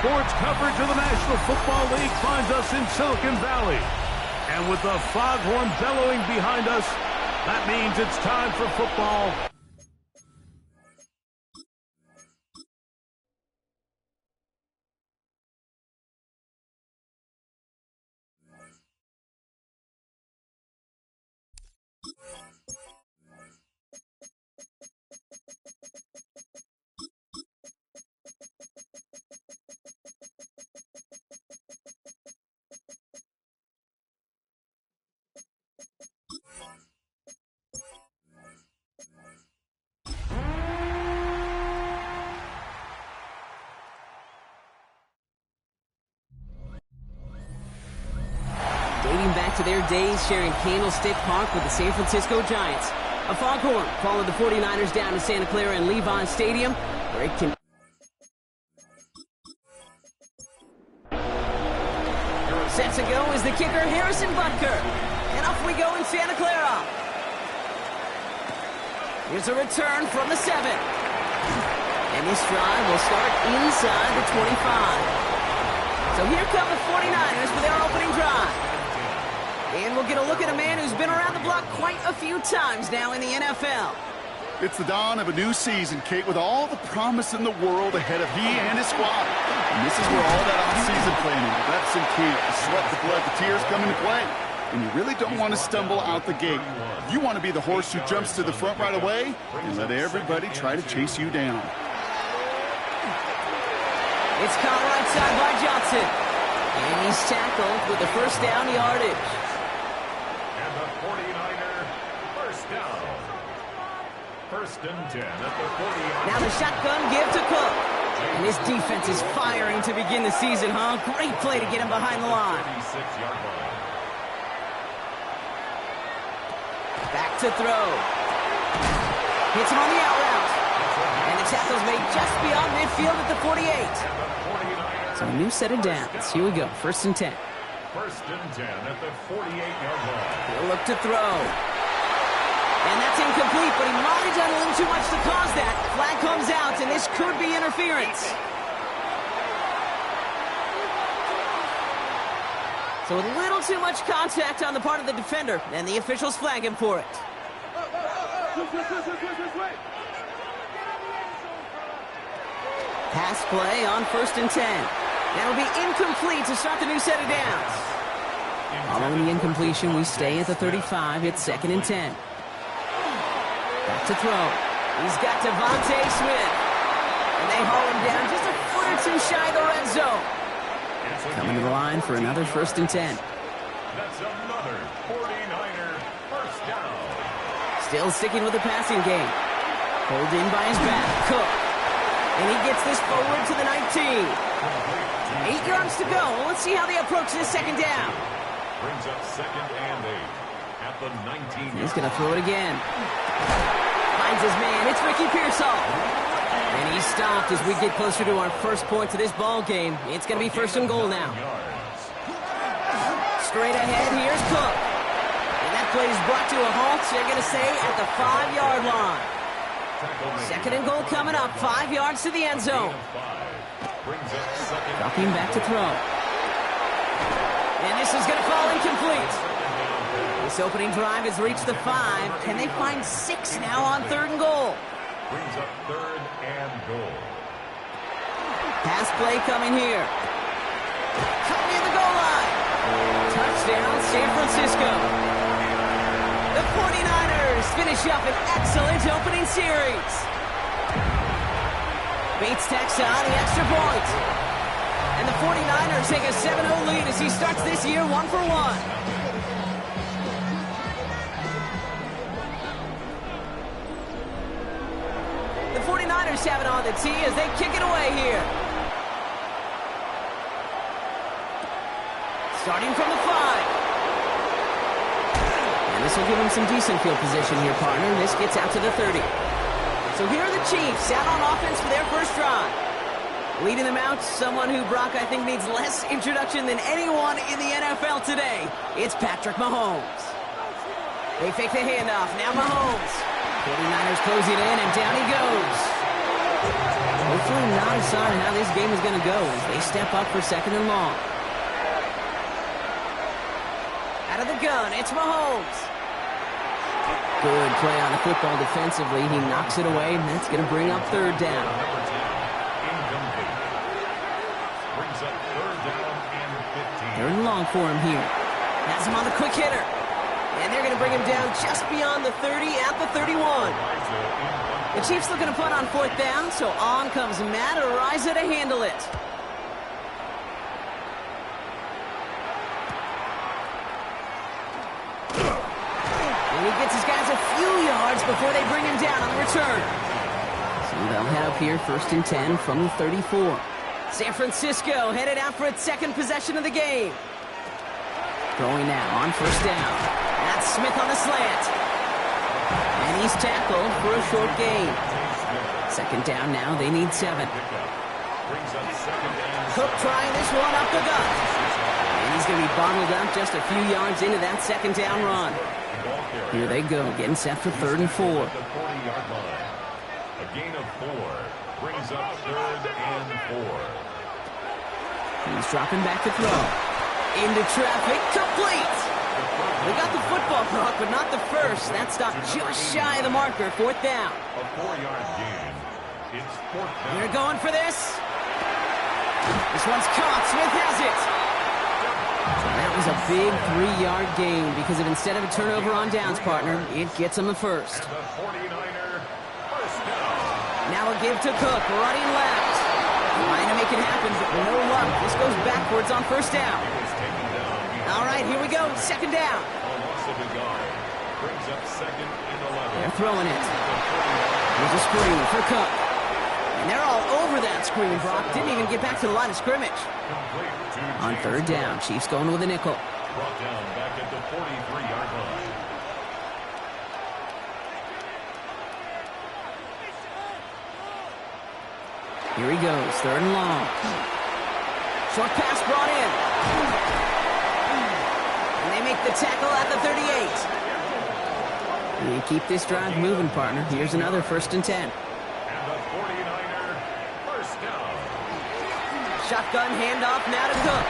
sports coverage of the National Football League finds us in Silicon Valley. And with the foghorn bellowing behind us, that means it's time for football. Dating back to their days sharing Candlestick Park with the San Francisco Giants. A foghorn followed the 49ers down to Santa Clara and Levi Stadium, where it can... Set to go is the kicker, Harrison Butker. And off we go in Santa Clara. Here's a return from the 7. And this drive will start inside the 25. So here come the 49ers for their opening drive. And we'll get a look at a man who's been around the block quite a few times now in the NFL. It's the dawn of a new season, Kate, with all the promise in the world ahead of he and his squad. And this is where all that off-season planning, the reps and key, the sweat, the blood, the tears come into play. And you really don't want to stumble out the gate. You want to be the horse who jumps to the front right away and let everybody try to chase you down. It's caught right side by Johnson. And he's tackled with the first down yardage. And the 49er first down. First and 10 at the 49. Now the shotgun give to Cook. And his defense is firing to begin the season, huh? Great play to get him behind the line. 36-yard line. Back to throw. Hits him on the out route. And the tackle's made just beyond midfield at the 48. So a new set of downs. Here we go. First and 10. First and 10 at the 48-yard line. He'll look to throw. And that's incomplete, but he might have done a little too much to cause that. Flag comes out, and this could be interference. So a little too much contact on the part of the defender, and the officials flag him for it. Pass play on first and 10. That'll be incomplete to start the new set of downs. Following the incompletion, we stay at the 35. It's second and 10. Back to throw. He's got Devontae Smith. And they haul him down just a foot or two shy of the red zone. Coming to the line for another first and 10. That's another 49er first down. Still sticking with the passing game. Pulled in by his back. Cook. And he gets this forward to the 19. 8 yards to go. Let's see how they approach this second down. Brings up second and 8 at the 19. He's going to throw it again. Finds his man. It's Ricky Pearsall. And he's stopped as we get closer to our first point to this ball game. It's going to be first and goal now. Straight ahead, here's Cook. And that play is brought to a halt, they're going to say, at the 5-yard line. Second and goal coming up. 5 yards to the end zone. Dropping back to throw. And this is going to fall incomplete. This opening drive has reached the 5. Can they find 6 now on third and goal? Brings up third and goal. Pass play coming here. Cut near the goal line. Touchdown, San Francisco. The 49ers finish up an excellent opening series. Bates tacks on the extra point. And the 49ers take a 7-0 lead as he starts this year 1-for-1. The 49ers have it on the tee as they kick it away here. Starting from the 5. And this will give him some decent field position here, partner. This gets out to the 30. So here are the Chiefs out on offense for their first drive. Leading them out, someone who, Brock, I think needs less introduction than anyone in the NFL today. It's Patrick Mahomes. They fake the handoff. Now Mahomes. 49ers close it in, and down he goes. Hopefully not a sign of how this game is going to go as they step up for second and long. Out of the gun, it's Mahomes. Good play on the football defensively. He knocks it away, and that's going to bring up third down. Third and long for him here. Has him on the quick hitter. And they're going to bring him down just beyond the 30 at the 31. The Chiefs looking to punt on fourth down, so on comes Matt Araiza to handle it. And he gets his guys a few yards before they bring him down on the return. So they'll head up here first and 10 from the 34. San Francisco headed out for its second possession of the game. Throwing now on first down. That's Smith on the slant. And he's tackled for a short gain. Second down now, they need 7. Cook trying this one up the gut. And he's going to be bottled up just a few yards into that second down run. Here they go, getting set for third and 4. A gain of 4 brings up third and 4. He's dropping back to throw. Into traffic, complete. They got the football, Brock, but not the first. That stopped just shy of the marker, fourth down. A 4-yard gain. It's fourth down. They're going for this. This one's caught. Smith has it. That was a big 3-yard gain because instead of a turnover on downs, partner, it gets them the first. And the 49er first down. Now a give to Cook, running left. Trying to make it happen, but no luck. This goes backwards on first down. All right, here we go, second down. A loss of a yard brings up second and 11. They're throwing it. There's a screen for Cook. And they're all over that screen, Brock. Didn't even get back to the line of scrimmage. On third down, Chiefs going with a nickel. Brought down back at the 43-yard line. Here he goes, third and long. Short pass brought in. And they make the tackle at the 38. You keep this drive moving, partner. Here's another first and 10. And the 49er first down. Shotgun handoff now to Cook.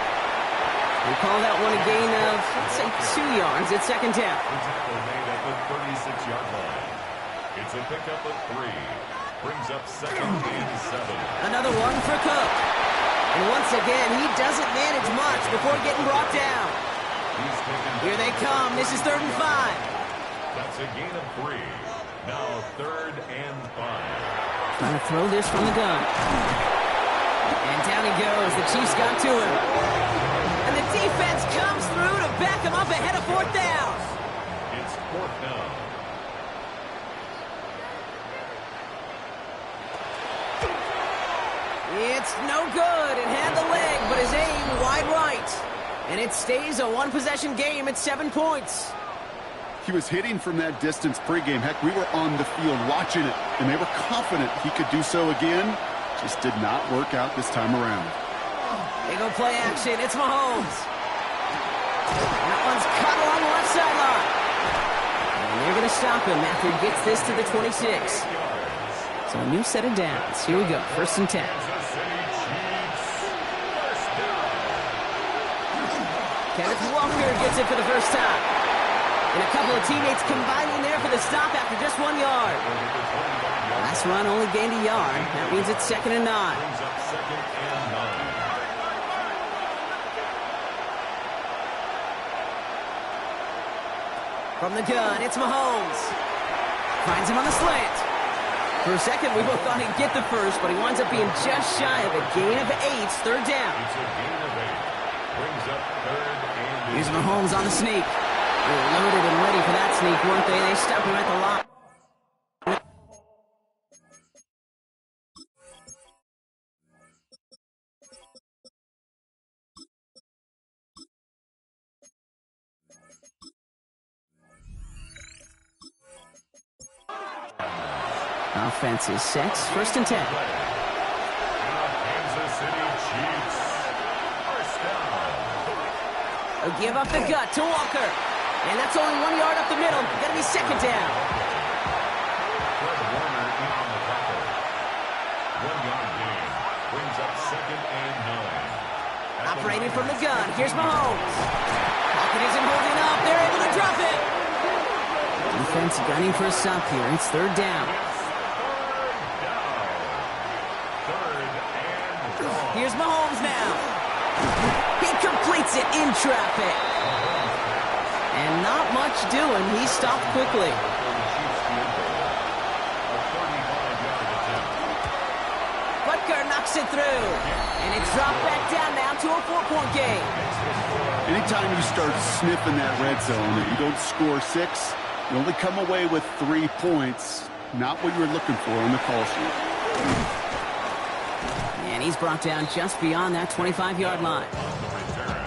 We call that one a gain of, let's say, 2 yards at second down. The tackle made at the 36-yard line. It's a pickup of 3. Brings up second and 7. Another one for Cook. And once again, he doesn't manage much before getting brought down. Here they come. This is third and 5. That's a gain of 3. Now third and 5. Trying to throw this from the gun. And down he goes. The Chiefs got to him. And the defense comes through to back him up ahead of fourth down. It's fourth down. It's no good. It had the leg, but his aim wide right. And it stays a one-possession game at 7 points. He was hitting from that distance pregame. Heck, we were on the field watching it, and they were confident he could do so again. Just did not work out this time around. They go play action. It's Mahomes. That one's cut along the left sideline. And they're going to stop him after he gets this to the 26. So a new set of downs. Here we go. First and 10. Kenneth Walker gets it for the first time. And a couple of teammates combining there for the stop after just 1 yard. Last run only gained a yard. That means it's second and 9. Brings up second and 9. From the gun, it's Mahomes. Finds him on the slant. For a second, we both thought he'd get the first, but he winds up being just shy of a gain of 8. Third down. It's a gain of 8. Brings up third and 8. Here's Mahomes on the sneak. They were loaded and ready for that sneak, weren't they? They stopped him at the line. Offense is set. First and 10. Kansas City Chiefs. First down. They'll give up the gut to Walker. And that's only 1 yard up the middle. Gonna be second down. Fred Warner in on the tackle. 1 yard play from the gun. Here's Mahomes. Pocket isn't holding up. They're able to drop it. Defense gunning for a stop here. It's third down. Here's Mahomes now. He completes it in traffic. And not much doing. He stopped quickly. Butker knocks it through. And it's dropped back down now to a 4-point game. Anytime you start sniffing that red zone and you don't score 6, you only come away with 3 points. Not what you were looking for on the call sheet. And he's brought down just beyond that 25-yard line.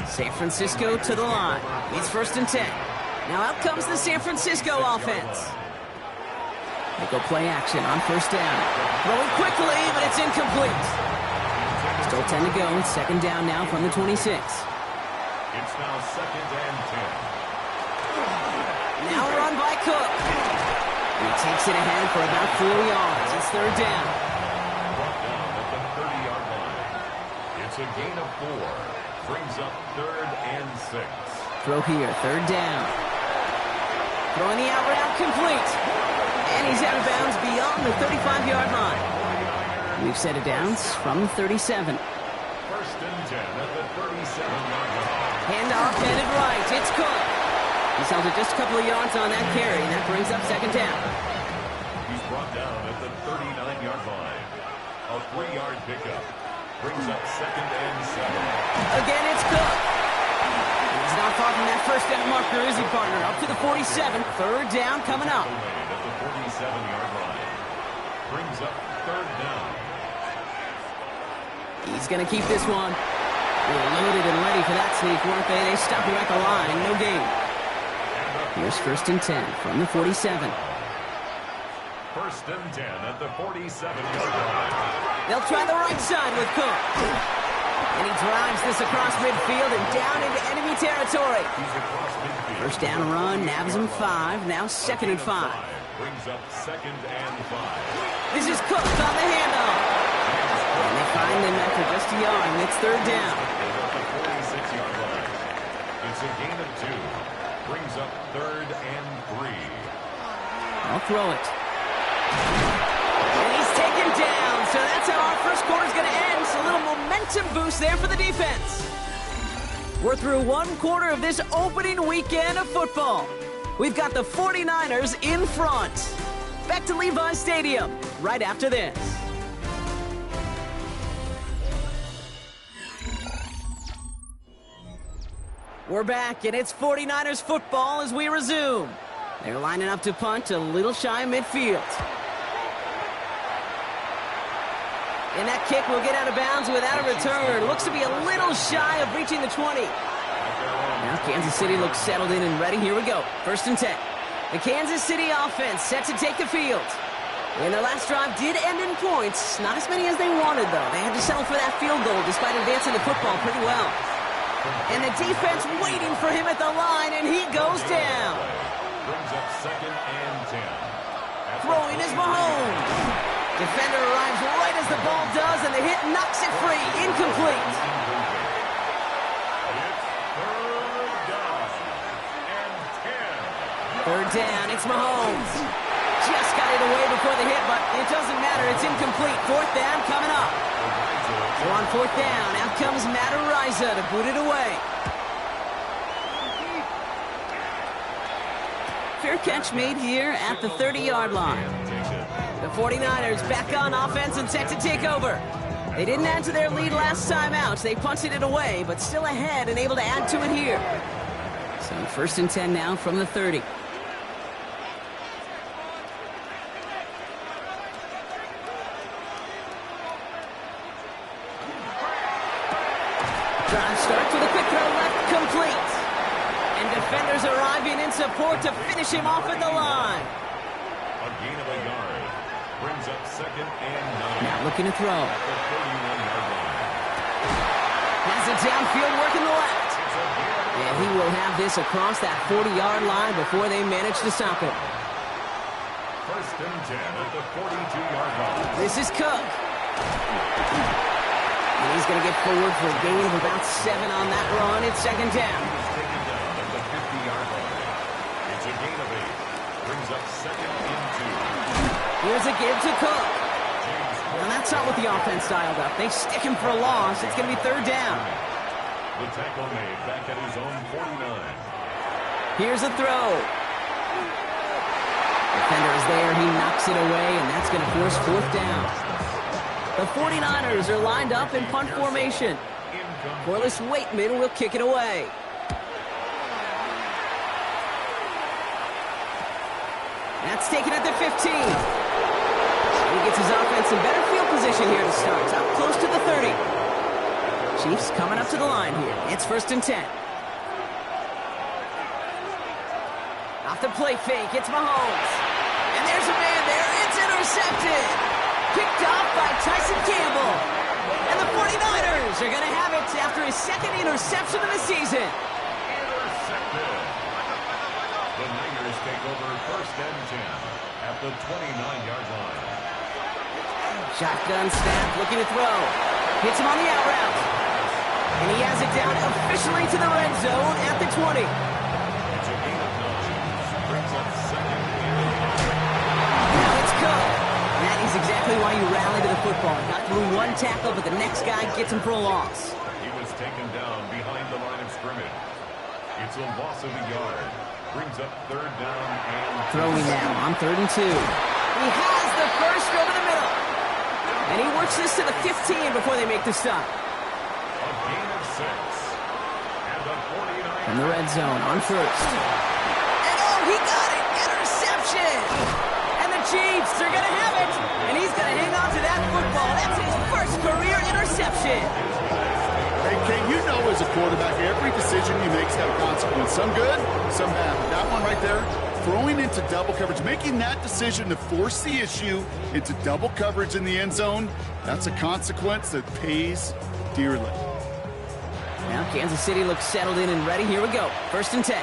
San Francisco to the line. It's first and 10. Now out comes the San Francisco offense. They go play action on first down. Throwing quickly, but it's incomplete. Still 10 to go. It's second down now from the 26. It's now second and 10. Now run by Cook. He takes it ahead for about 4 yards. It's third down. Brought down at the 30-yard line. It's a gain of 4. Brings up third and 6. Throw here, third down. Throwing the out route complete. And he's out of bounds beyond the 35-yard line. We've set it down from 37. First and 10 at the 37-yard line. Handoff headed right. It's Cook. He's held it just a couple of yards on that carry, and that brings up second down. He's brought down at the 39-yard line. A 3-yard pickup. Brings up second and 7. Again, it's Cook. He's not far from that first down marker, is he, partner? Up to the 47. Third down coming up. At the 47-yard line. Brings up third down. He's going to keep this one. They were loaded and ready for that sneak, weren't they? They stop him at the line. No gain. Here's first and 10 from the 47. First and 10 at the 47-yard line. They'll try the right side with Cook. And he drives this across midfield and down into enemy territory. He's across midfield. First down run, nabs him 5. Now second and 5. Brings up second and 5. This is Cook on the handoff. And they find him after just a yard, and it's third down. At the 46-yard line. It's a gain of 2. Brings up third and 3. I'll throw it. And he's taken down. So that's how our first quarter is going to end. So a little momentum boost there for the defense. We're through one quarter of this opening weekend of football. We've got the 49ers in front. Back to Levi's Stadium right after this. We're back, and it's 49ers football as we resume. They're lining up to punt a little shy of midfield. And that kick will get out of bounds without a return. Looks to be a little shy of reaching the 20. Now Kansas City looks settled in and ready. Here we go. First and 10. The Kansas City offense set to take the field. And their last drive did end in points. Not as many as they wanted, though. They had to settle for that field goal despite advancing the football pretty well. And the defense waiting for him at the line, and he goes down. Brings up second and 10. Throwing is Mahomes. Defender arrives right as the ball does, and the hit knocks it free. Incomplete. Third down, it's Mahomes. Just got it away before the hit, but it doesn't matter. It's incomplete. Fourth down coming up. So on fourth down, out comes Matt Araiza to boot it away. Fair catch made here at the 30-yard line. The 49ers back on offense and set to take over. They didn't add to their lead last time out. They punted it away, but still ahead and able to add to it here. So first and 10 now from the 30. Drive starts with a quick throw left, complete. And defenders arriving in support to finish him off at the line. A gain of a yard. Brings up second and 9. Now looking to throw. At the 31-yard line. Has it downfield working the left. And he will have this across that 40-yard line before they manage to stop it. First and 10 at the 42-yard line. This is Cook. And he's going to get forward for a gain of about 7 on that run. It's second down. Taken down at the 50-yard line. It's a gain of 8. Brings up second and 2. Here's a give to Cook. Now that's not what the offense dialed up. They stick him for a loss. It's going to be third down. The tackle made back at his own 49. Here's a throw. Defender is there. He knocks it away, and that's going to force fourth down. The 49ers are lined up in punt formation. Corliss Waitman will kick it away. That's taken at the 15. He gets his offense in better field position here to start. Up close to the 30. Chiefs coming up to the line here. It's first and 10. Off the play fake, it's Mahomes. And there's a man there. It's intercepted. Picked off by Tyson Campbell. And the 49ers are going to have it after his second interception of the season. Intercepted. The Niners take over first and 10 at the 29-yard line. Shotgun snap, looking to throw. Hits him on the out route. And he has it down officially to the red zone at the 20. It's a gain of 9. Brings up second and 8. Now it's Cook. That is exactly why you rally to the football. Got through one tackle, but the next guy gets him for a loss. He was taken down behind the line of scrimmage. It's a loss of a yard. Brings up third down and Throwing now on 3rd and 2. He has the first over the middle. And he works this to the 15 before they make the stop. a gain of 6. And the 49ers. From the red zone on first. And oh, he got it! Interception! And the Chiefs are going to have it. And he's going to hang on to that football. That's his first career interception. Hey, Kate, you know as a quarterback, every decision you make has got a consequence. Some good, some bad. But that one right there, throwing into double coverage, making that decision to force the issue into double coverage in the end zone, that's a consequence that pays dearly. Now Kansas City looks settled in and ready. Here we go. First and 10.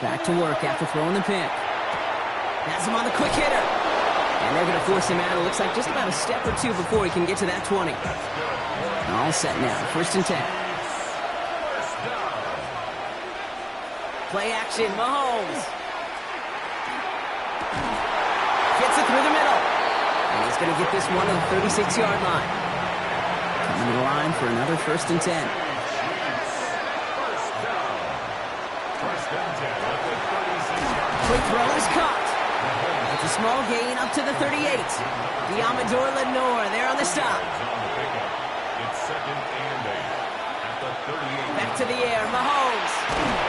Back to work after throwing the pick. Has him on the quick hitter. And they're going to force him out. It looks like just about a step or two before he can get to that 20. All set now. First and 10. Play action. Mahomes. Gets it through the middle. And he's going to get this one to the 36-yard line. Coming to the line for another first and 10. Quick throw is caught. It's a small gain up to the 38. Diamador Lenore there on the stop. It's second and 8 at the 38. Back to the air, Mahomes.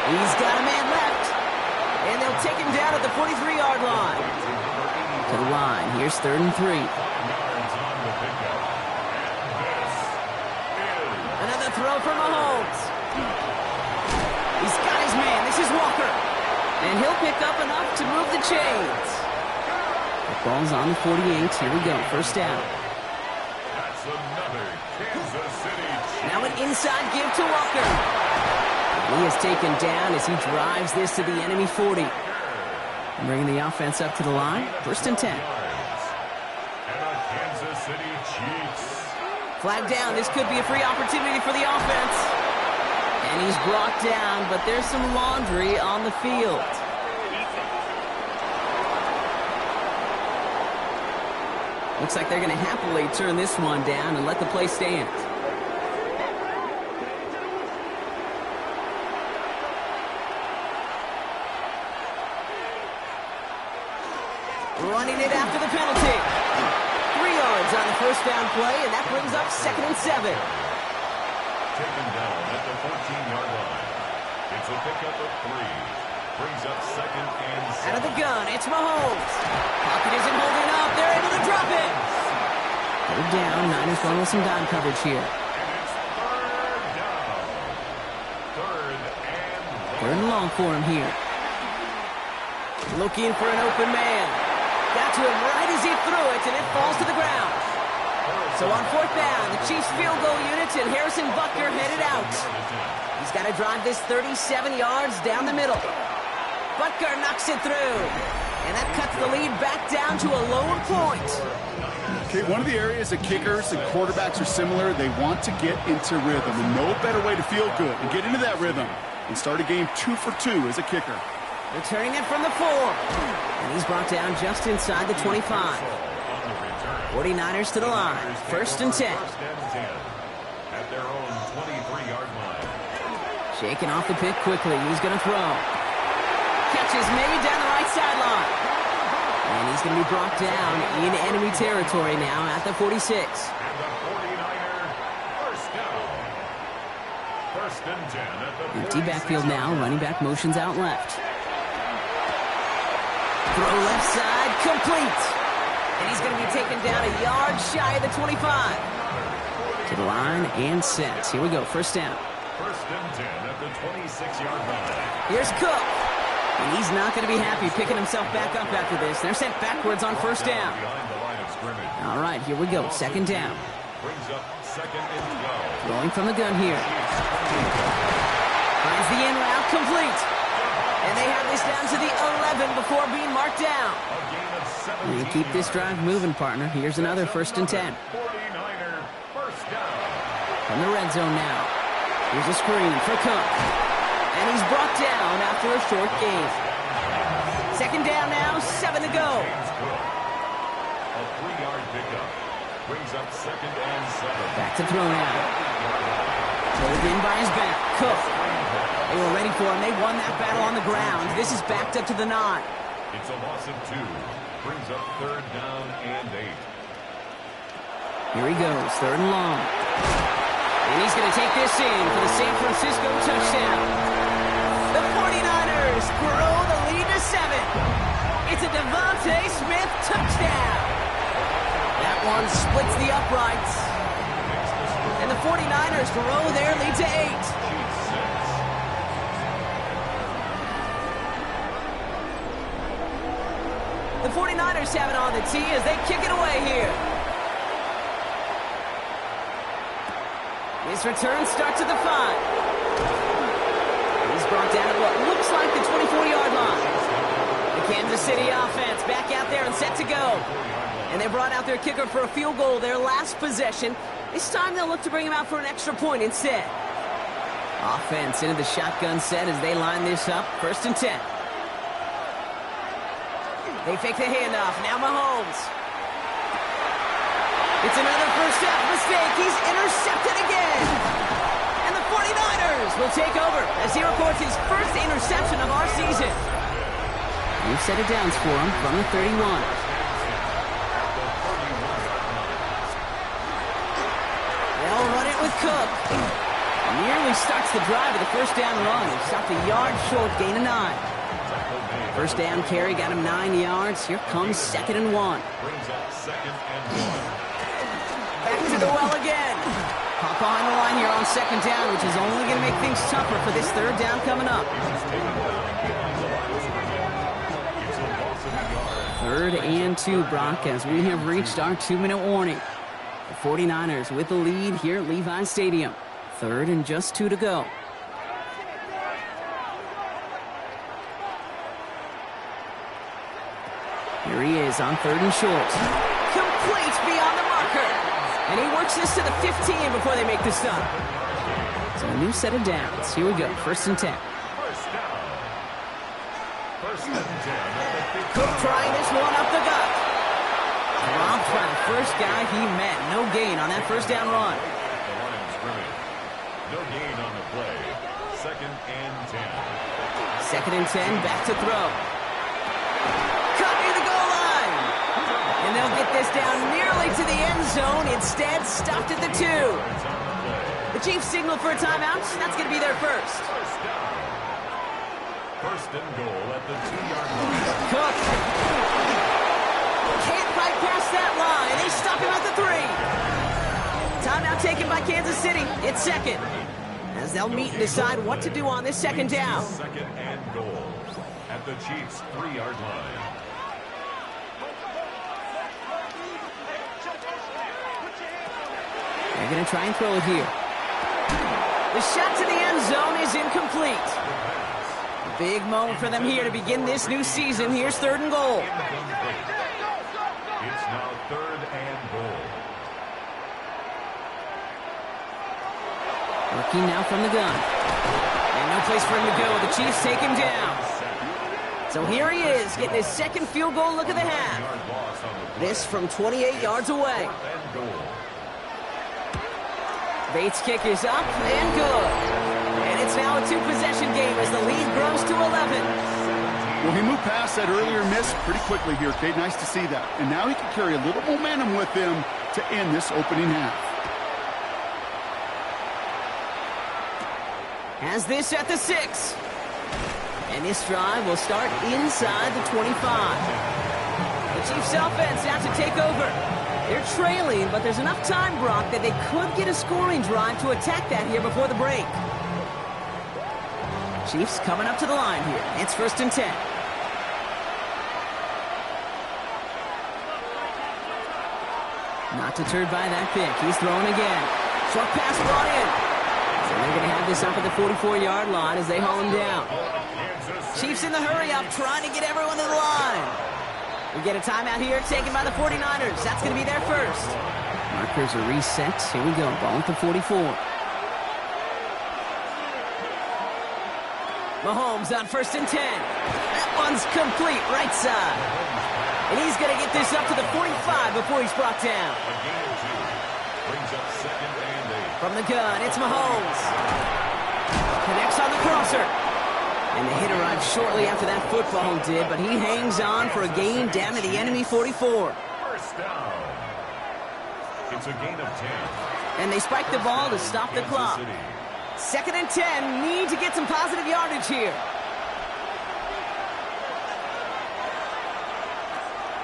He's got a man left. And they'll take him down at the 43-yard line. To the line, here's 3rd and 3. Another throw for Mahomes. He's got his man. This is Walker. And he'll pick up enough to move the chains. The ball's on the 48. Here we go. First down. That's another Kansas City Chiefs. Now an inside give to Walker. He is taken down as he drives this to the enemy 40. Bringing the offense up to the line. First and 10. And a Kansas City Chiefs. Flag down. This could be a free opportunity for the offense. And he's brought down, but there's some laundry on the field. Looks like they're going to happily turn this one down and let the play stand. Running it after the penalty. 3 yards on the first down play, and that brings up 2nd and 7. Taken down at the 14-yard line. It's a pickup of 3. Brings up second and 7. Out of the gun, it's Mahomes. Pocket isn't holding up. They're able to drop it. Third down. Niners going with some dime coverage here. And it's third down. Third and long for him here. Looking for an open man. Got to him right as he threw it, and it falls to the ground. So on 4th down, the Chiefs field goal unit and Harrison Butker headed out. He's got to drive this 37 yards down the middle. Butker knocks it through. And that cuts the lead back down to a lone point. Okay, one of the areas that kickers and quarterbacks are similar, they want to get into rhythm. And no better way to feel good and get into that rhythm and start a game 2 for 2 as a kicker. Returning it from the 4. And he's brought down just inside the 25. 49ers to the line. 1st and 10. At their own 23-yard line. Shaking off the pick quickly. He's going to throw. Catch is made down the right sideline. And he's going to be brought down in enemy territory now at the 46. And the 49er first down. 1st and 10 at the 46. Empty backfield now. Running back motions out left. Throw left side, complete. And he's going to be taken down a yard shy of the 25. To the line and set. Here we go, 1st down. 1st and 10 at the 26-yard line. Here's Cook. And he's not going to be happy picking himself back up after this. They're sent backwards on 1st down. Behind the line of scrimmage. All right, here we go, 2nd down. Brings up 2nd and 12. Throwing from the gun here. Finds the in route, complete. And they have this down to the 11 before being marked down. A gain of 17 And keep this drive moving, partner. Here's another 1st and 10. 49er first down. From the red zone now. Here's a screen for Cook. And he's brought down after a short gain. 2nd down now, 7 to go. James Cook. A 3-yard pickup. Brings up 2nd and 7. Back to throw now. Pulled in by his back. Cook. They were ready for him. They won that battle on the ground. This is backed up to the 9. It's a loss of 2. Brings up 3rd down and 8. Here he goes, 3rd and long. And he's going to take this in for the San Francisco touchdown. The 49ers grow the lead to 7. It's a Devontae Smith touchdown. That one splits the uprights. And the 49ers grow their lead to 8. The 49ers have it on the tee as they kick it away here. His return starts at the 5. He's brought down at what looks like the 24-yard line. The Kansas City offense back out there and set to go. And they brought out their kicker for a field goal their last possession. This time they'll look to bring him out for an extra point instead. Offense into the shotgun set as they line this up. 1st and 10. They fake the handoff. Now Mahomes. It's another first half mistake. He's intercepted again. And the 49ers will take over as he records his first interception of our season. New set of downs for him from the 31. They'll run it with Cook. Nearly starts the drive of the 1st down run. He stopped a yard short, gain of 9. 1st down carry got him 9 yards. Here comes 2nd and 1. Brings up 2nd and 1. Back to the well again. Hop behind the line here on 2nd down, which is only going to make things tougher for this 3rd down coming up. 3rd and 2, Brock, as we have reached our 2-minute warning. The 49ers with the lead here at Levi Stadium. 3rd and just 2 to go. Here he is on 3rd and short. Complete beyond the marker. And he works this to the 15 before they make the stop. So a new set of downs. Here we go. 1st and 10. First down. 1st and 10. Cook trying this one up the gut. Dropped by the first guy he met. No gain on that 1st down run. The line of scrimmage. No gain on the play. 2nd and 10. 2nd and 10. Back to throw. And they'll get this down nearly to the end zone. Instead, stopped at the 2. The Chiefs signal for a timeout. That's going to be their first. First down. 1st and goal at the 2-yard line. Cook. Can't bypass that line. They stop him at the 3. Timeout taken by Kansas City. It's 2nd. As they'll meet and decide what to do on this 2nd down. 2nd and goal at the Chiefs' 3-yard line. They're going to try and throw it here. The shot to the end zone is incomplete. A big moment for them here to begin this new season. Here's 3rd and goal. It's now 3rd and goal. Working now from the gun. And no place for him to go. The Chiefs take him down. So here he is, getting his second field goal look of the half. This from 28 yards away. Bates' kick is up and good. And it's now a two-possession game as the lead grows to 11. Well, he moved past that earlier miss pretty quickly here, Kate. Nice to see that. And now he can carry a little momentum with him to end this opening half. Has this at the 6. And this drive will start inside the 25. The Chiefs offense out to take over. They're trailing, but there's enough time, Brock, that they could get a scoring drive to attack that here before the break. Chiefs coming up to the line here. It's 1st and 10. Not deterred by that pick. He's throwing again. Short pass brought in. So they're going to have this up at the 44-yard line as they haul him down. Chiefs in the hurry-up, trying to get everyone to the line. We get a timeout here taken by the 49ers. That's going to be their first. Markers are reset. Here we go. Ball at the 44. Mahomes on 1st and 10. That one's complete right side. And he's going to get this up to the 45 before he's brought down. From the gun, it's Mahomes. Connects on the crosser. And the hit arrived shortly after that football did, but he hangs on for a gain down to the enemy 44. First down. It's a gain of 10. And they spike the ball to stop the clock. 2nd and 10, need to get some positive yardage here.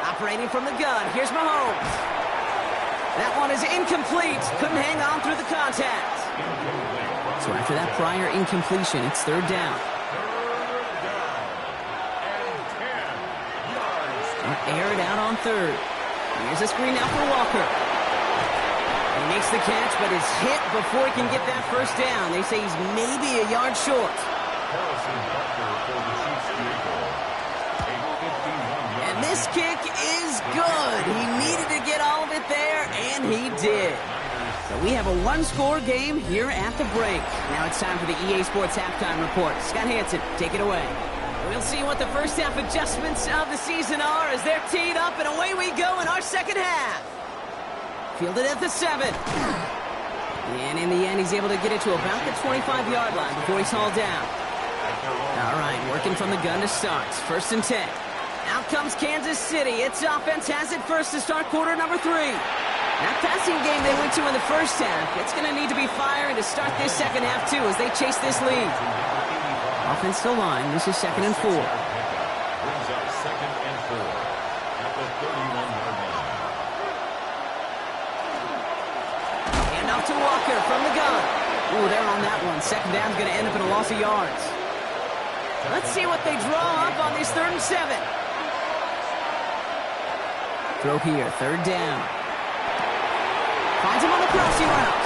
Operating from the gun, here's Mahomes. That one is incomplete. Couldn't hang on through the contact. So after that prior incompletion, it's 3rd down. Air it out on 3rd. Here's a screen now for Walker. He makes the catch, but is hit before he can get that first down. They say he's maybe a yard short. And this kick is good. He needed to get all of it there, and he did. So we have a one-score game here at the break. Now it's time for the EA Sports Halftime Report. Scott Hansen, take it away. We'll see what the first half adjustments of the season are as they're teed up, and away we go in our second half. Fielded at the 7. And in the end, he's able to get it to about the 25-yard line before he's hauled down. All right, working from the gun to start. 1st and 10. Out comes Kansas City. Its offense has it first to start quarter number 3. That passing game they went to in the first half, it's going to need to be firing to start this second half, too, as they chase this lead. Offense to line. This is 2nd and 4. Brings up 2nd and 4 at the 31-yard line. Hand off to Walker from the gun. Ooh, they're on that one. Second down's going to end up in a loss of yards. Let's see what they draw up on this 3rd and 7. Throw here, 3rd down. Finds him on the crossing route.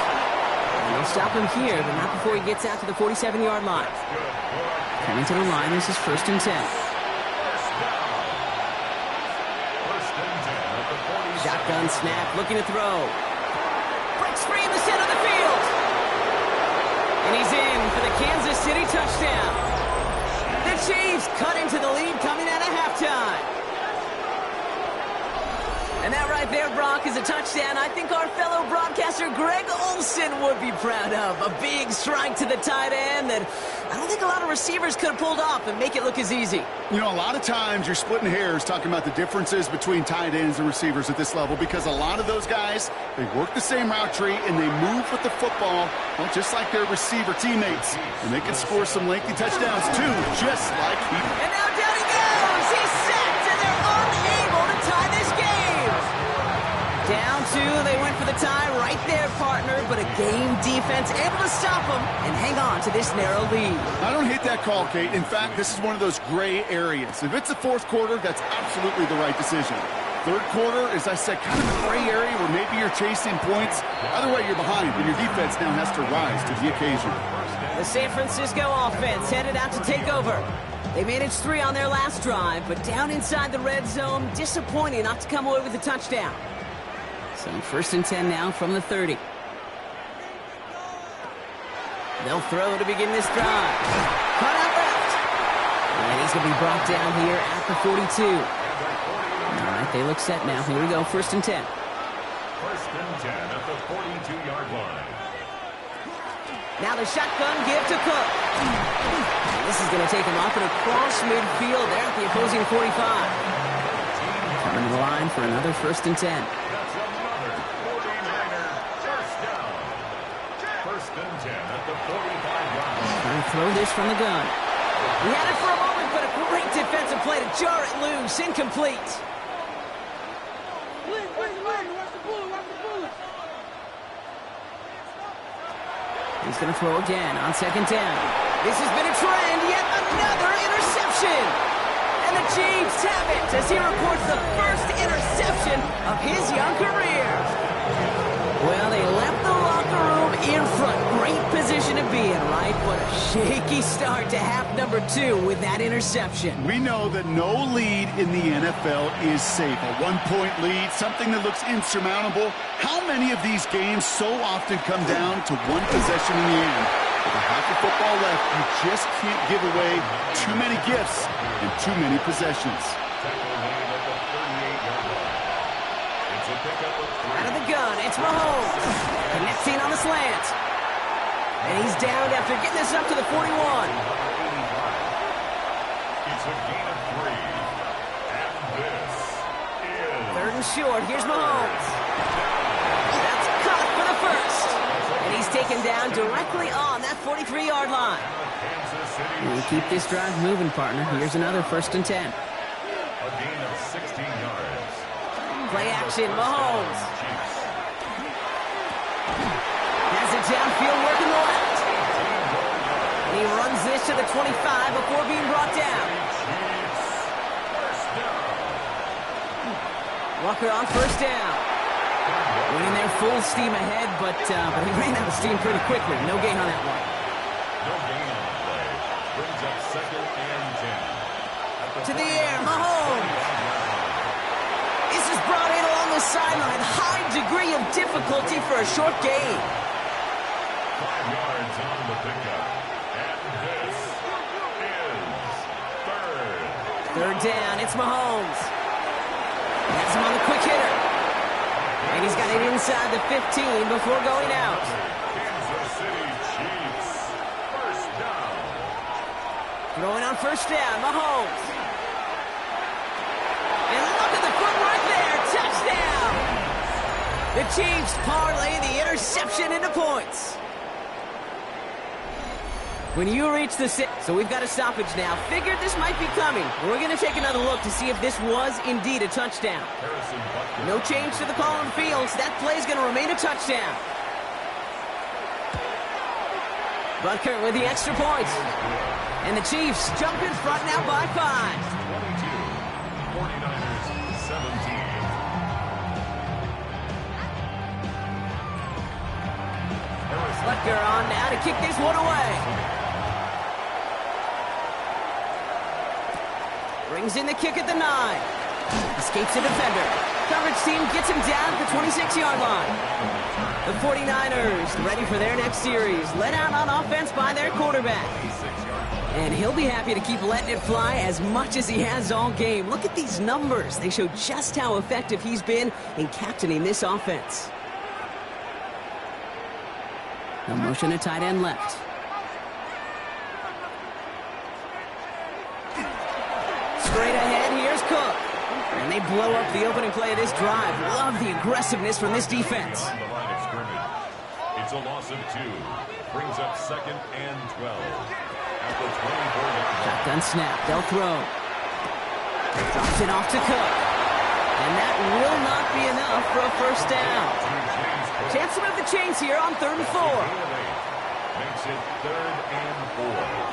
And they'll stop him here, but not before he gets out to the 47-yard line. Coming to the line, this is 1st and 10. Shotgun snap, looking to throw. Breaks free in the center of the field. And he's in for the Kansas City touchdown. The Chiefs cut into the lead coming out of halftime. And that right there, Brock, is a touchdown I think our fellow broadcaster Greg Olsen would be proud of. A big strike to the tight end that I don't think a lot of receivers could have pulled off and make it look as easy. You know, a lot of times you're splitting hairs talking about the differences between tight ends and receivers at this level because a lot of those guys, they work the same route tree and they move with the football, well, just like their receiver teammates. And they can score some lengthy touchdowns, too, just like he. And now down he goes! He's sacked, and they're unable to tie this game! Down 2, they went for the tie right there, partner, but a game defense able to stop them and hang on to this narrow lead. I don't hate that call, Kate. In fact, this is one of those gray areas. If it's the 4th quarter, that's absolutely the right decision. 3rd quarter, as I said, kind of a gray area where maybe you're chasing points. Either way, you're behind, and your defense now has to rise to the occasion. The San Francisco offense headed out to take over. They managed 3 on their last drive, but down inside the red zone, disappointing not to come away with a touchdown. So 1st and 10 now from the 30. They'll throw to begin this drive. Cut out left. And he's going to be brought down here at the 42. All right, they look set now. Here we go, 1st and 10. 1st and 10 at the 42-yard line. Now the shotgun give to Cook. And this is going to take him off and across midfield there at the opposing 45. Coming to the line for another 1st and 10. That's another 49er first down. 1st and 10 at the 45-yard line. Trying to throw this from the gun. He had it for a moment, but a great defensive play to jar it loose. Incomplete. He's going to throw again on 2nd down. This has been a trend, yet another interception. And the Chiefs have it as he records the first interception of his young career. Well, they left the locker room in front. Great position to be in, right? But a shaky start to half number 2 with that interception. We know that no lead in the NFL is safe. A one-point lead, something that looks insurmountable. How many of these games so often come down to one possession in the end? With a half of football left, you just can't give away too many gifts and too many possessions. Out of the gun, it's Mahomes. Connecting on the slant. And he's down after getting this up to the 41. It's a gain of 3. And this is 3rd and short. Here's Mahomes. That's caught for the first. And he's taken down directly on that 43-yard line. Kansas City. We keep this drive moving, partner. Here's another 1st and 10. A gain of 16 yards. Play action, Mahomes. Chiefs. Has it downfield working the left. And he runs this to the 25 before being brought down. Walker on 1st down. Went in there full steam ahead, but he ran out of steam pretty quickly. No gain on that one. No gain on the play. Brings up 2nd and 10. To the air, Mahomes. This is brought in along the sideline. High degree of difficulty for a short gain. 5 yards on the pickup. And this is 3rd. 3rd down, it's Mahomes. Has him on the quick hitter. And he's got it inside the 15 before going out. Kansas City Chiefs. 1st down. Throwing on 1st down, Mahomes. And look at the footwork there. Touchdown. The Chiefs parlay the interception into points. When you reach the 6, so we've got a stoppage now. Figured this might be coming. We're going to take another look to see if this was indeed a touchdown. Harrison Butker. No change to the call on field, so that play's going to remain a touchdown. Butker with the extra point. And the Chiefs jump in front now by 5. 22. 49ers 17. Butker on now to kick this one away. Brings in the kick at the 9. Escapes a defender. Coverage team gets him down at the 26-yard line. The 49ers ready for their next series. Let out on offense by their quarterback. And he'll be happy to keep letting it fly as much as he has all game. Look at these numbers. They show just how effective he's been in captaining this offense. No motion to tight end left. Straight ahead, here's Cook. And they blow up the opening play of this drive. Love the aggressiveness from this defense. On the line of scrimmage. It's a loss of 2. Brings up 2nd and 12. At the 24. Shotgun snap. They'll throw. Drops it off to Cook. And that will not be enough for a 1st down. Chance to move the chains here on 3rd and 4. Makes it 3rd and 4.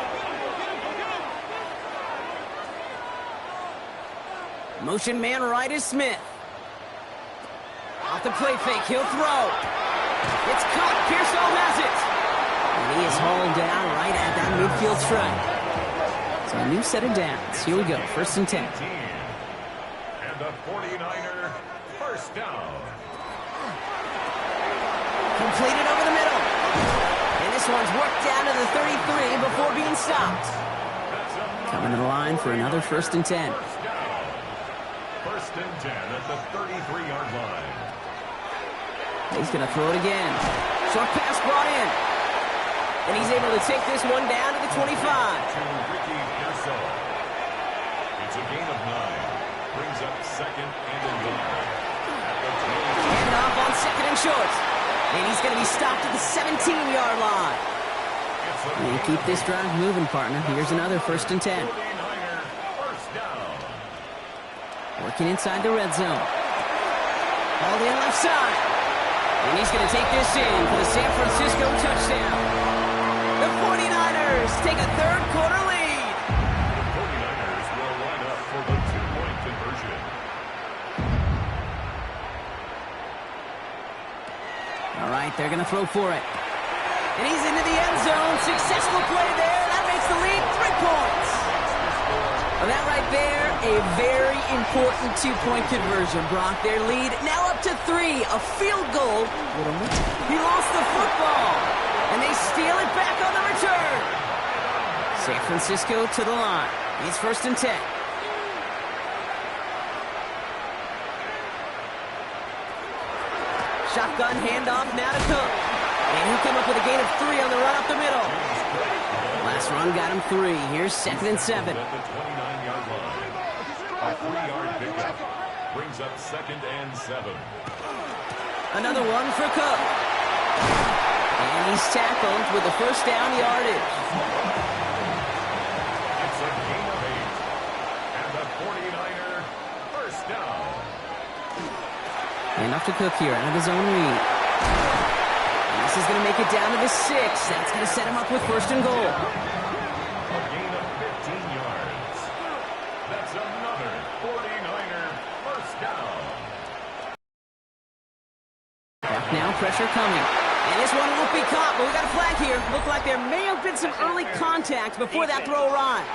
Motion man right is Smith. Off the play fake, he'll throw. It's caught, Pearsall has it. And he is hauled down right at that midfield stripe. So a new set of downs. Here we go, 1st and 10. And the 49er 1st down. Completed over the middle. And this This one's worked down to the 33 before being stopped. Coming to the line for another 1st and 10. 1st and 10 at the 33-yard line. He's going to throw it again. Short pass brought in. And he's able to take this one down to the 25. To Ricky Pearsall. It's a gain of 9. Brings up 2nd and 11. Hand off on 2nd and short. And he's going to be stopped at the 17-yard line. And keep this drive moving, partner. Here's another 1st and 10. 49er, first down. Working inside the red zone. All in left side. And he's going to take this in for the San Francisco touchdown. The 49ers take a third-quarter lead. The 49ers will line up for the 2-point conversion. All right, they're going to throw for it. And he's into the end zone. Successful play there. That makes the lead 3 points. Well, that right there, a very important 2-point conversion. Brock, their lead now up to 3. A field goal. He lost the football. And they steal it back on the return. San Francisco to the line. It's 1st and 10. Shotgun handoff now to Cook. And he'll come up with a gain of 3 on the run up the middle. Last run got him 3. Here's 2nd and 7. At the 29-yard line. A 3-yard pickup. Brings up 2nd and 7. Another one for Cook. And he's tackled with the 1st down yardage. It's a gain of 8. And the 49er, first down. And off to Cook here, out of his own read. And this is going to make it down to the 6. That's going to set him up with 1st and goal. A gain of 15 yards. That's another 49er, first down. Back now, pressure coming. And this one won't be caught, but we got a flag here. Looked like there may have been some early contact before that throw arrived.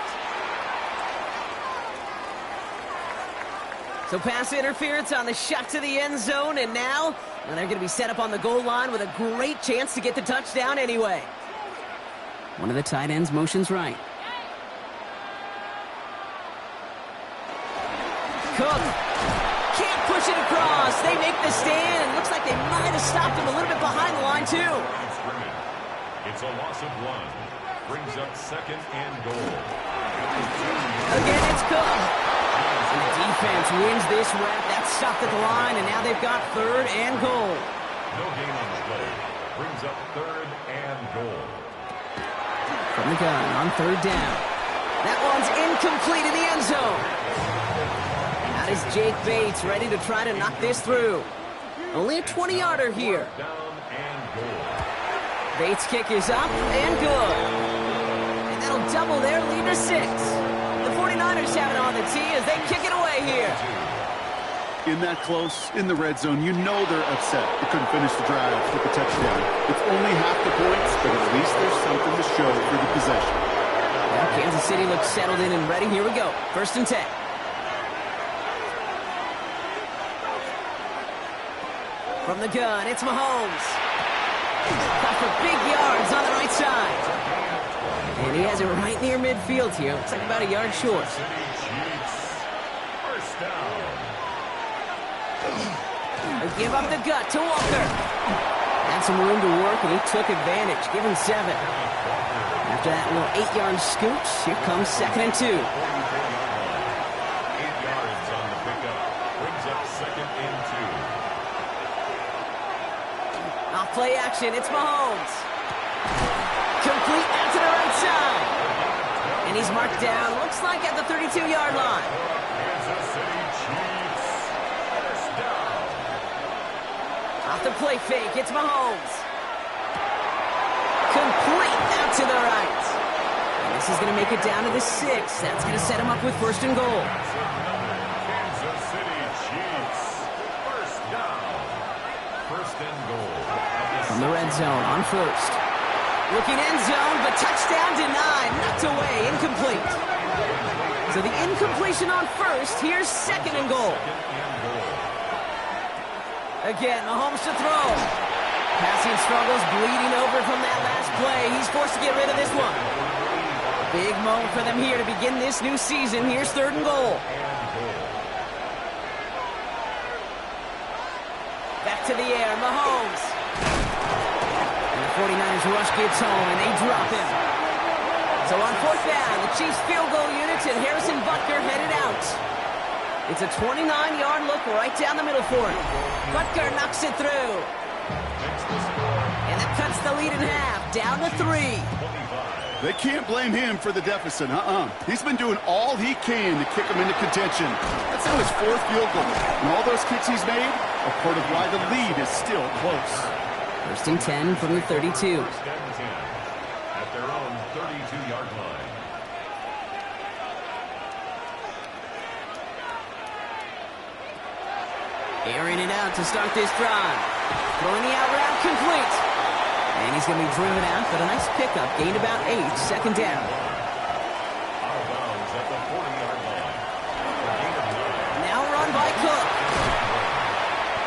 So pass interference on the shot to the end zone, and now they're going to be set up on the goal line with a great chance to get the touchdown anyway. One of the tight ends motions right. Cook can't push it across. They make the stand, and looks like they might have stopped him a little bit behind the line, too. It's a loss of 1. Brings up 2nd and goal. Again, it's Cook. And the defense wins this rep. That's stopped at the line, and now they've got 3rd and goal. No gain on the play. Brings up 3rd and goal. From the gun on 3rd down. That one's incomplete in the end zone. Out is Jake Bates, ready to try to knock this through. Only a 20-yarder here. Down and goal. Bates' kick is up and good. And that'll double their lead to 6. The 49ers have it on the tee as they kick it away here. In that close, in the red zone, you know they're upset. They couldn't finish the drive with the touchdown. It's only half the points, but at least there's something to show for the possession. Now Kansas City looks settled in and ready. Here we go. 1st and 10. From the gun, it's Mahomes. Got for big yards on the right side. And he has it right near midfield here. Looks like about a yard short. First down. They give up the gut to Walker. Had some room to work, and he took advantage. Give him 7. After that little 8-yard scoot, here comes 2nd and 2. 8 yards on the pickup. Brings up 2nd and 2. Off play action, it's Mahomes. Complete out to the right side. And he's marked down, looks like at the 32-yard line. Kansas City Chiefs. First down. Off the play fake, it's Mahomes. Complete out to the right. And this is going to make it down to the 6. That's going to set him up with 1st and goal. Kansas City Chiefs. First down. 1st and goal. From the red zone on 1st. Looking end zone, but touchdown denied. Knocked away, incomplete. So the incompletion on 1st. Here's 2nd and goal. Again, Mahomes to throw. Passing struggles, bleeding over from that last play. He's forced to get rid of this one. Big moment for them here to begin this new season. Here's 3rd and goal. Back to the air, Mahomes. And the 49ers rush gets home, and they drop him. So on 4th down, the Chiefs field goal units and Harrison Butker headed out. It's a 29-yard look right down the middle for him. Butker knocks it through. And that cuts the lead in half, down to 3. They can't blame him for the deficit. He's been doing all he can to kick him into contention. That's now his 4th field goal. And all those kicks he's made are part of why the lead is still close. 1st and 10 from the 32. 1st and 10 at their own 32-yard line. Airing it out to start this drive. Throwing the out route complete. And he's going to be driven out, but a nice pickup. Gained about 8. 2nd down. Out of bounds at the 40-yard line. Now run by Cook.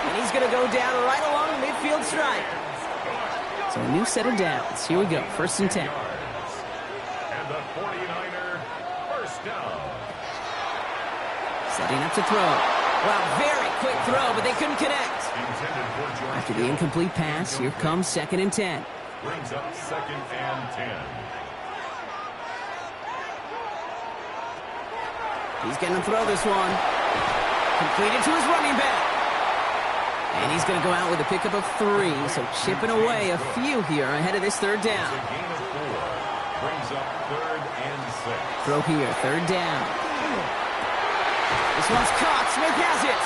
And he's going to go down right along the midfield stripe. So a new set of downs. Here we go. 1st and 10. And the 49er first down. Setting up to throw. Wow, very quick throw, but they couldn't connect. After the incomplete pass, here comes 2nd and 10. Brings up 2nd and 10. He's going to throw this one. Completed to his running back. And he's going to go out with a pickup of 3, so chipping away a few here ahead of this 3rd down. It's a gain of 4. Brings up 3rd and 6. Throw here, 3rd down. This one's caught. Smith has it.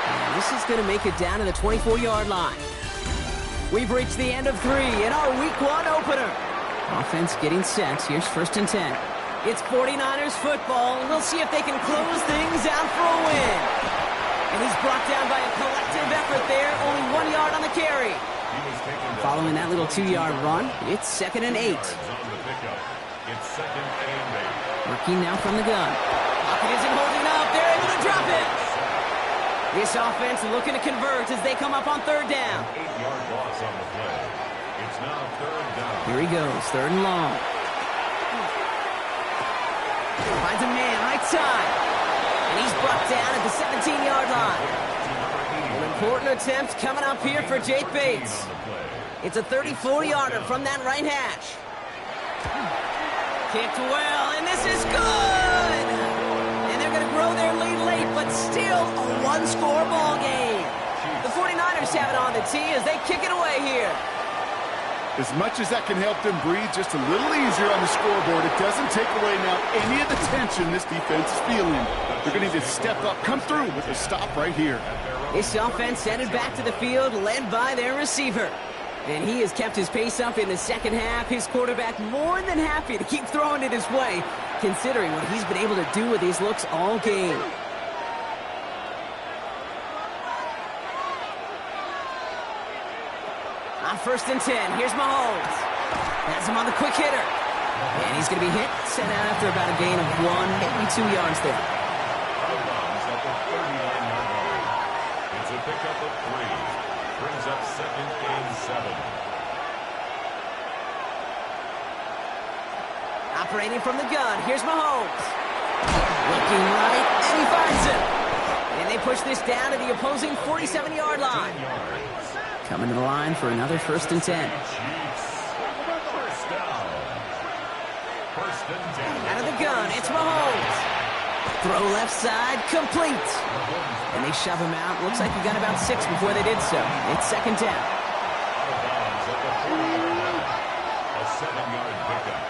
And this is going to make it down to the 24-yard line. We've reached the end of 3 in our Week 1 opener. Offense getting set. Here's 1st and 10. It's 49ers football. We'll see if they can close things out for a win. And he's brought down by a collective effort there. Only 1 yard on the carry. Following that little 2-yard run, it's 2nd and 8. It's 2nd and 8. Working now from the gun. Pocket isn't holding up. They're able to drop it. This offense looking to convert as they come up on 3rd down. 8-yard loss on the play. It's now 3rd down. Here he goes, 3rd and long. Finds a man right side. And he's brought down at the 17-yard line. An important attempt coming up here for Jake Bates. It's a 34-yarder from that right hash. Kicked well, and this is good! And they're going to grow their lead late, but still a 1-score ball game. The 49ers have it on the tee as they kick it away here. As much as that can help them breathe just a little easier on the scoreboard, it doesn't take away now any of the tension this defense is feeling. They're going to need to step up, come through with a stop right here. This offense headed back to the field, led by their receiver. And he has kept his pace up in the 2nd half. His quarterback more than happy to keep throwing it his way, considering what he's been able to do with these looks all game. On 1st and 10, here's Mahomes. Has him on the quick hitter. And he's going to be hit, set out after about a gain of 1, maybe 2 yards there. At the 39-yard line. It's a pickup of 3. Brings up 2nd and 7. Operating from the gun, here's Mahomes. Looking right, and he finds it. And they push this down to the opposing 47-yard line. Coming to the line for another 1st and 10. First down. 1st and 10. Out of the gun, it's Mahomes. Throw left side, complete. And they shove him out. Looks like he got about 6 before they did so. It's 2nd down. Out of bounds at the 40-yard line. A 7-yard pickup.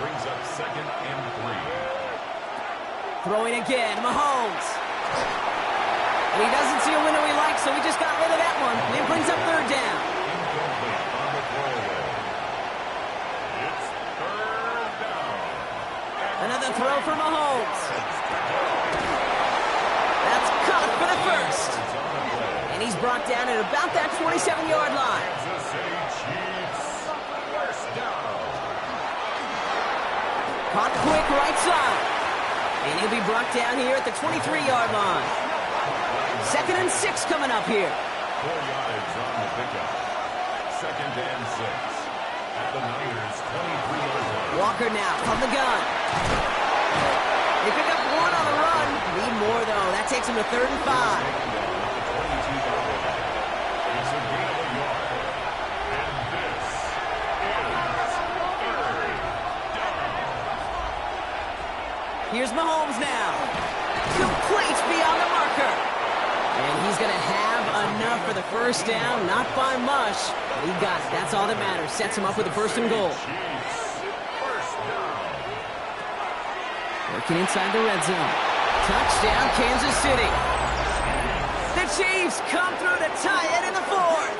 Brings up 2nd and 3. Throwing again, Mahomes. And he doesn't see a window he likes, so he just got rid of that one. And brings up 3rd down. Incomplete on the throwaway. It's 3rd down. Another throw for Mahomes. That's caught for the 1st. And he's brought down at about that 27-yard line. Kansas City Chiefs. First down. Caught quick right side. And he'll be brought down here at the 23-yard line. 2nd and 6 coming up here. 4 yards on the pickup. 2nd and 6. at the Niners' 23-yard line. Walker now from the gun. They pick up one on the run. Need more, though. That takes him to 3rd and 5. It's a gain of a yard. And this is 3rd down. Here's Mahomes now. Complete beyond the marker. And he's going to have enough for the first down. Not by much. But he got it. That's all that matters. Sets him up with a 1st and goal. First down. Working inside the red zone. Touchdown, Kansas City. The Chiefs come through to tie it in the 4th.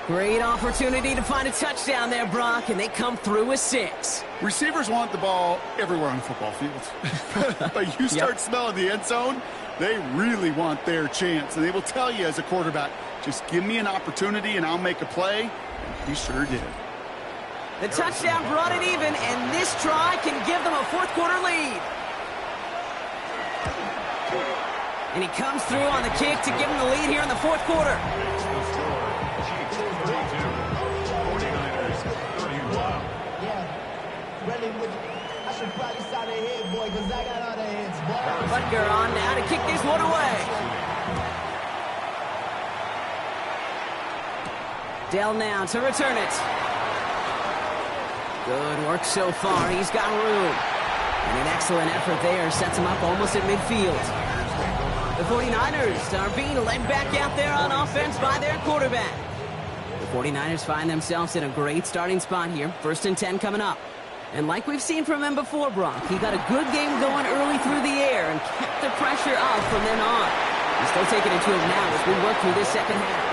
Great opportunity to find a touchdown there, Brock, and they come through with 6. Receivers want the ball everywhere on the football field. But you start smelling the end zone, they really want their chance. And they will tell you as a quarterback, just give me an opportunity and I'll make a play. And he sure did. The touchdown brought it even, and this try can give them a 4th quarter lead. And he comes through on the kick to give them the lead here in the 4th quarter. Makes the score. Chiefs 32. 49ers 31. I should probably start a hit, boy, because I got all the hits, boy. Butker on now to kick this one away. Dell now to return it. Good work so far. He's got room. And an excellent effort there sets him up almost at midfield. The 49ers are being led back out there on offense by their quarterback. The 49ers find themselves in a great starting spot here. 1st and 10 coming up. And like we've seen from him before, Brock, he got a good game going early through the air and kept the pressure up from then on. He's still taking it to him now as we work through this second half.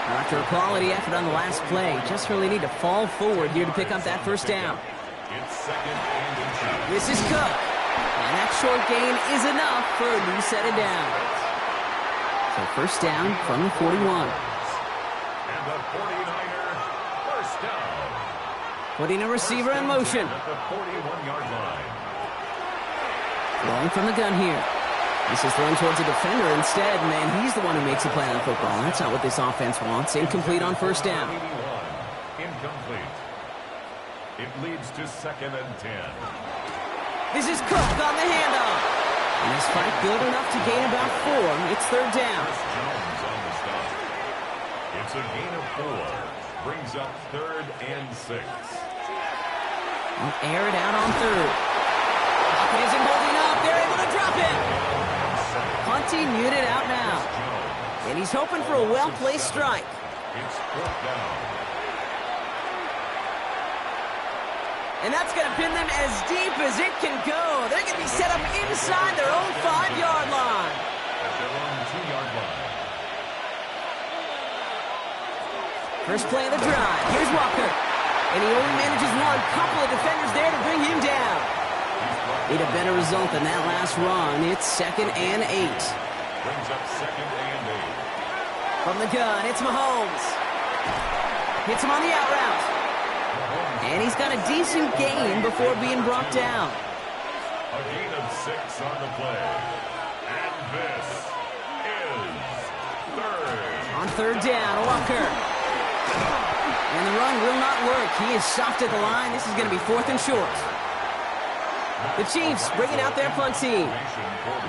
After a quality effort on the last play, just really need to fall forward here to pick up that 1st down. It's 2nd and 2. This is Cook. And that short gain is enough for a new set of downs. So 1st down from the 41. And the 49er first down. Putting a receiver in motion. At the 41-yard line. Throwing from the gun here. This is thrown towards a defender instead. Man, he's the one who makes a play on football. That's not what this offense wants. Incomplete on 1st down. 81. Incomplete. It leads to 2nd and 10. This is Cook on the handoff. And this fight good enough to gain about 4. It's 3rd down. Chris Jones on the stop. It's a gain of 4. Brings up 3rd and 6. We'll air it out on 3rd. Pocket isn't holding up. They're able to drop it. Hunting muted out now. And he's hoping for a well-placed strike. It's 4th down. And that's going to pin them as deep as it can go. They're going to be set up inside their own 5-yard line. At their own 2-yard line. First play of the drive. Here's Walker. And he only manages one. Couple of defenders there to bring him down. Need a better result than that last run. It's 2nd and 8. Brings up 2nd and 8. From the gun, it's Mahomes. Hits him on the out route. And he's got a decent gain before being brought down. A gain of 6 on the play. And this is 3rd. On 3rd down, Walker. And the run will not work. He is soft at the line. This is going to be 4th and short. The Chiefs bringing out their punt team.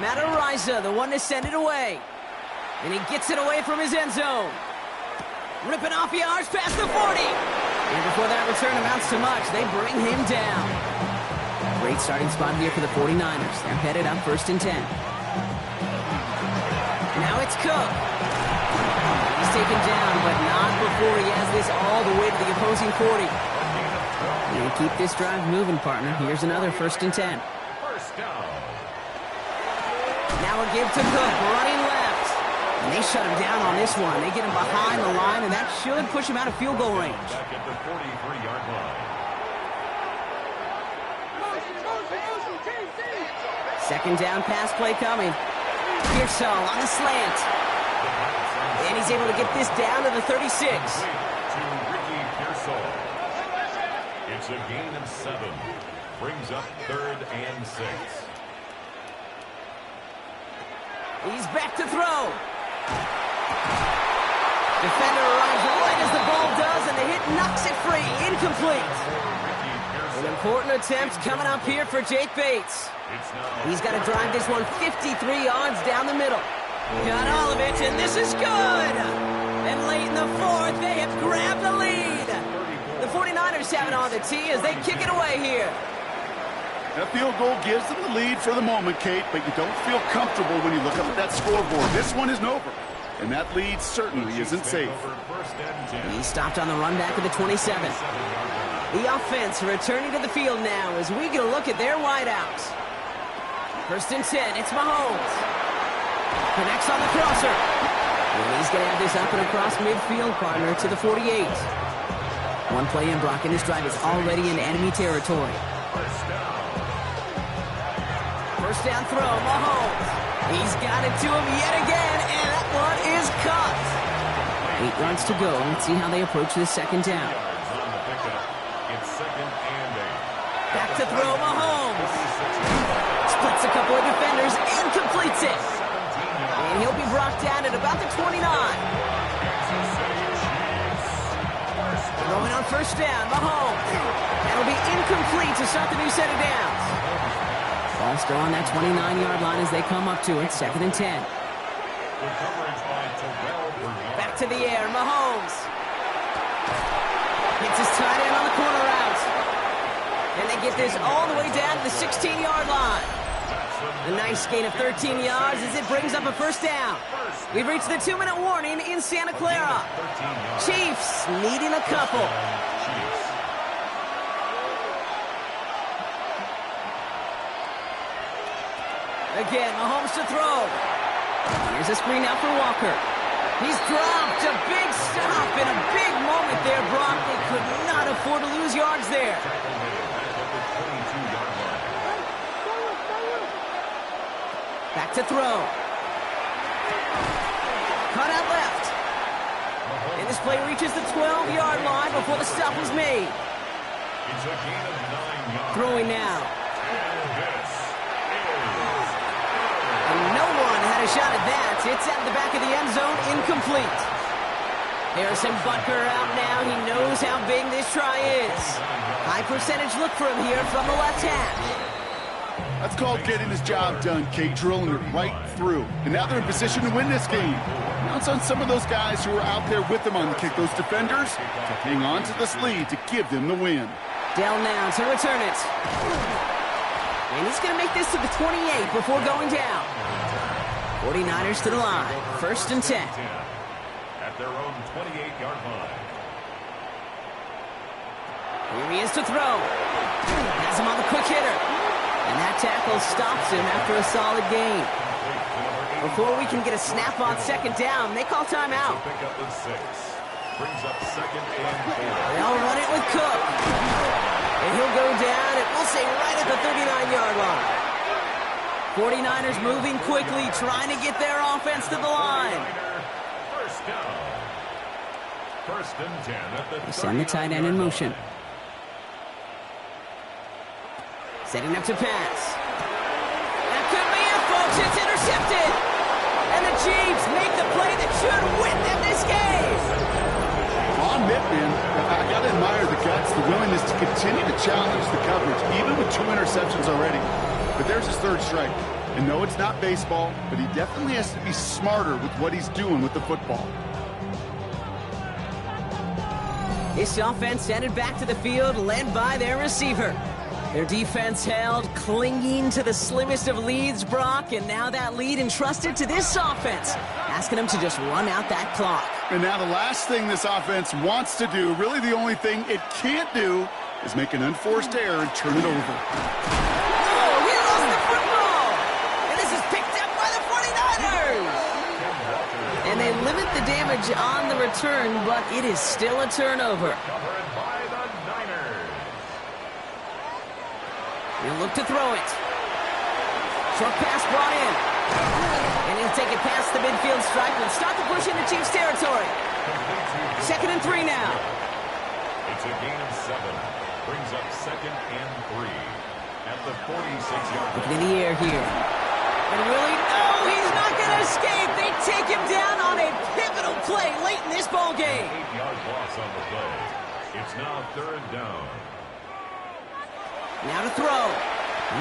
Matt Araiza, the one to send it away. And he gets it away from his end zone. Ripping off yards past the 40. And before that return amounts to much, they bring him down. Great starting spot here for the 49ers. They're headed up 1st and 10. Now it's Cook. He's taken down, but not before he has this all the way to the opposing 40. And keep this drive moving, partner. Here's another 1st and 10. First down. Now a give to Cook, running left. And they shut him down on this one. They get him behind the line, and that should push him out of field goal range. Back at the 43-yard line. 2nd down pass play coming. Pearsall on the slant. And he's able to get this down to the 36. To Ricky Pearsall. It's a gain of 7. Brings up 3rd and 6. He's back to throw. Defender arrives right as the ball does. the hit knocks it free. Incomplete. An important attempt coming up here for Jake Bates. He's got to drive this one 53 yards down the middle. Got all of it, and this is good. And late in the fourth, they have grabbed the lead. The 49ers have it on the tee as they kick it away here. That field goal gives them the lead for the moment, Kate, but you don't feel comfortable when you look up at that scoreboard. This one isn't over, and that lead certainly isn't safe. He stopped on the run back of the 27. The offense returning to the field now as we get a look at their wideouts. 1st and 10, it's Mahomes. Connects on the crosser. And he's going to have this up and across midfield, partner, to the 48. One play in, Brock, and this drive is already in enemy territory. First down throw, Mahomes. He's got it to him yet again, and that one is caught. 8 yards to go. Let's see how they approach this second down. Back to throw, Mahomes. Splits a couple of defenders and completes it. And he'll be brought down at about the 29. Throwing on first down, Mahomes. That'll be incomplete to start the new set of downs. Ball still on that 29-yard line as they come up to it, 2nd and 10. Back to the air, Mahomes. Hits his tight end on the corner route. And they get this all the way down to the 16-yard line. A nice gain of 13 yards as it brings up a first down. We've reached the 2-minute warning in Santa Clara. Chiefs needing a couple. Again, Mahomes to throw. Here's a screen out for Walker. He's dropped a big stop in a big moment there, Brock. They could not afford to lose yards there. Back to throw. Cut out left. And this play reaches the 12-yard line before the stop was made. Throwing now. And no one had a shot at that. It's at the back of the end zone, incomplete. Harrison Butker out now. He knows how big this try is. High percentage look for him here from the left hand. That's called getting his job done, Kate, drilling it right through. And now they're in position to win this game. Now it's on some of those guys who are out there with them on the kick, those defenders, to hang on to this lead to give them the win. Dell now to return it. And he's going to make this to the 28 before going down. 49ers to the line. 1st and 10. At their own 28-yard line. Here he is to throw. Has him on the quick hitter. And that tackle stops him after a solid gain. Before we can get a snap on second down, they call timeout. They'll run it with Cook. And he'll go down, and we'll say right at the 39-yard line. 49ers moving quickly, trying to get their offense to the line. First down. 1st and 10 at the They send the tight end in motion. Setting up to pass. That could be it, folks. It's intercepted. And the Chiefs make the play that should win them this game. On Mitt, man, I got to admire the guts, the willingness to continue to challenge the coverage, even with 2 interceptions already. But there's his 3rd strike. And no, it's not baseball, but he definitely has to be smarter with what he's doing with the football. This offense headed back to the field, led by their receiver. Their defense held, clinging to the slimmest of leads, Brock, and now that lead entrusted to this offense, asking them to just run out that clock. And now the last thing this offense wants to do, really the only thing it can't do, is make an unforced error and turn it over. Oh, he lost the football! And this is picked up by the 49ers! And they limit the damage on the return, but it is still a turnover. He'll look to throw it. Short pass brought in. And he'll take it past the midfield stripe and start the push into Chiefs territory. 2nd and 3 now. It's a gain of 7. Brings up 2nd and 3 at the 46-yard line. Looking in the air here. And really, oh, he's He's not going to escape. They take him down on a pivotal play late in this ball game. 8-yard loss on the play. It's now 3rd down. Now to throw.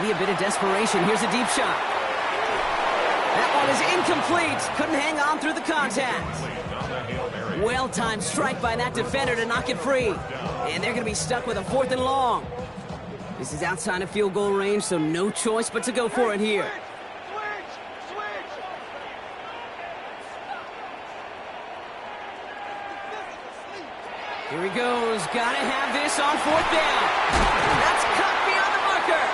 Maybe a bit of desperation. Here's a deep shot. That one is incomplete. Couldn't hang on through the contact. Well-timed strike by that defender to knock it free. And they're going to be stuck with a 4th and long. This is outside of field goal range, so no choice but to go for it here. Here he goes. Gotta have this on 4th down. That's cut beyond the marker.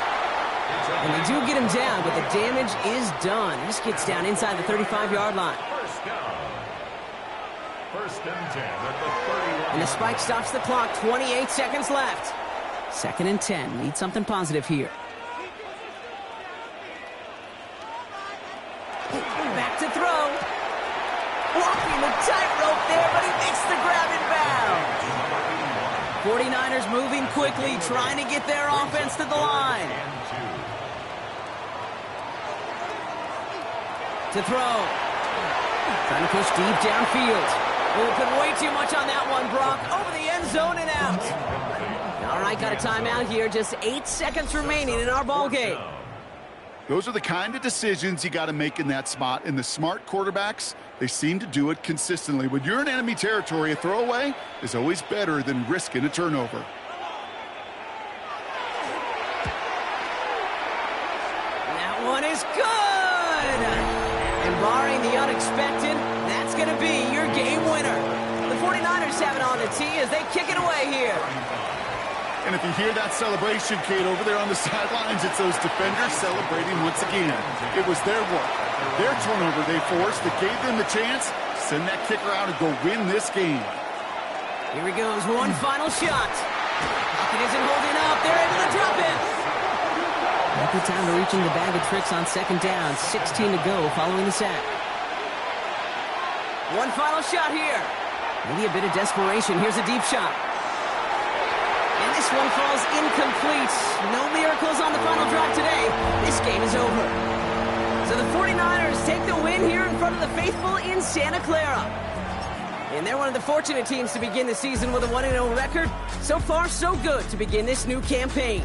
And they do get him down, but the damage is done. This gets down inside the 35-yard line. First down. 1st and 10 at the 31. And the spike stops the clock. 28 seconds left. 2nd and 10. Need something positive here. Back to throw. Walking the tightrope there, but he makes the grab inbound. 49ers moving quickly, trying to get their offense to the line. To throw. Trying to push deep downfield. Open way too much on that one, Brock. Over the end zone and out. All right, got a timeout here. Just 8 seconds remaining in our ball game. Those are the kind of decisions you got to make in that spot. And the smart quarterbacks, they seem to do it consistently. When you're in enemy territory, a throwaway is always better than risking a turnover. That one is good! And barring the unexpected, that's going to be your game winner. The 49ers have it on the tee as they kick it away here. And if you hear that celebration, Kate, over there on the sidelines, it's those defenders celebrating once again. It was their work, their turnover they forced that gave them the chance to send that kicker out and go win this game. Here he goes, one final shot. It isn't holding up. They're able to drop it. Good time to reach into the bag of tricks on 2nd down. 16 to go following the sack. One final shot here. Maybe a bit of desperation. Here's a deep shot. And this one falls incomplete. No miracles on the final drive today. This game is over. So the 49ers take the win here in front of the faithful in Santa Clara. And they're one of the fortunate teams to begin the season with a 1-0 record. So far, so good to begin this new campaign.